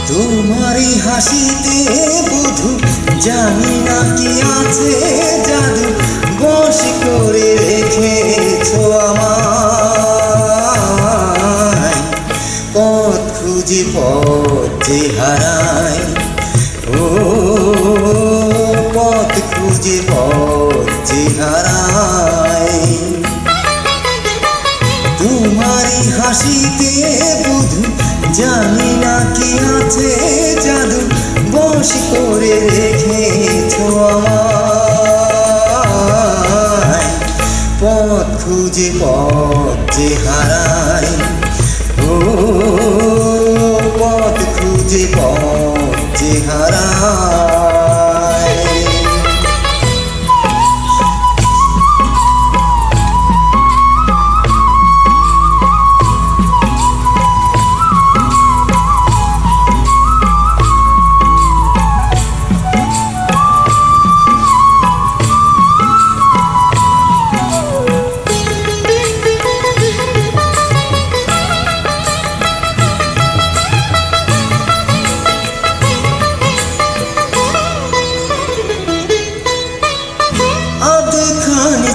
তোমারই হাসিতে বধু জানি না কি আছে জাদু, বশ করে রেখেছো আমায়। পথ খুঁজে পথ যে হারাই, ও পথ খুঁজে পথ যে হারাই। তোমারই হাসিতে বধু জানি না কি আছে জাদু, বশ করে রেখেছো আমায়। পথ খুঁজে পথ যে হারাই, ও পথ খুঁজে পথ যে হারাই।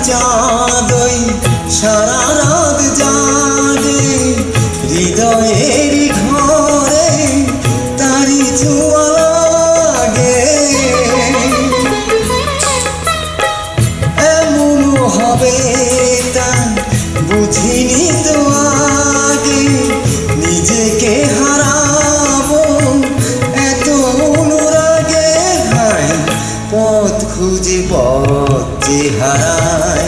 চাঁদই সারা রাত জাগে হৃদয়ের ঘরে, তারি ছোঁয়া লাগে। এমন হবে তা বুঝিনি তো আগে, নিজেকে হারাবো এত অনুরাগে। হায় পথ খুঁজে পথ যে হারাই,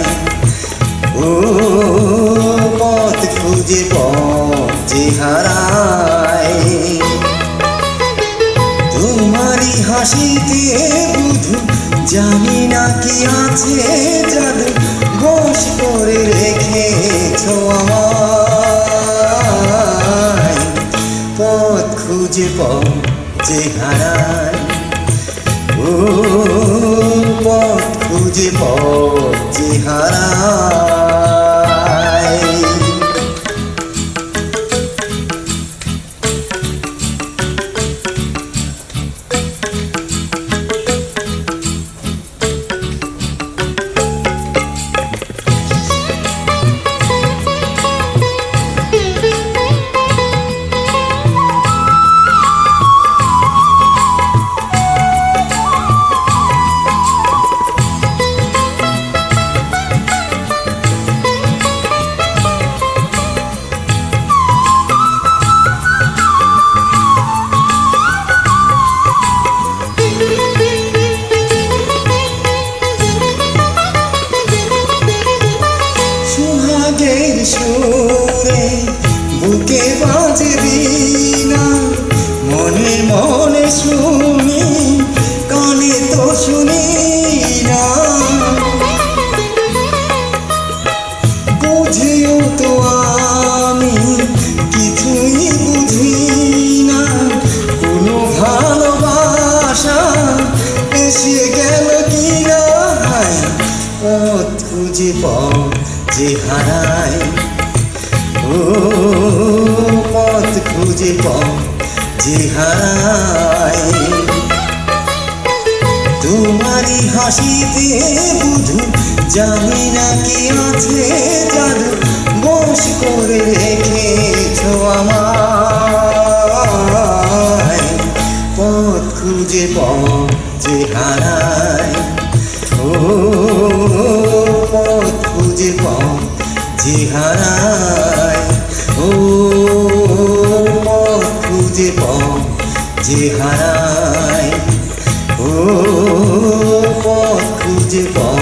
ও পথ খুঁজে পথ যে হারাই। তোমারই হাসিতে বধু জানি না কি আছে জাদু, বশ করে রেখেছো আমায়। পথ খুঁজে পথ যে হারাই, ও পথ খুঁজে পথ যে হারাই। সুরে বুকে বাজে বীণা, মনে মনে শুনি কানে তো শুনি না। বুঝিও তো আমি কিছুই বুঝি না, কোনো ভালোবাসা এসে গেল কিনা। পথ খুঁজে পথ যে হারাই, ও পথ খুঁজে পথ যে হারাই। তোমারই হাসিতে বধু জানি না কি আছে জাদু, বশ করে রেখেছো আমায়। পথ খুঁজে পথ যে হারাই, ও পথ খুঁজে পথ যে হারাই। ও পথ খুঁজে পথ যে হারাই, ও পথ খুঁজে পথ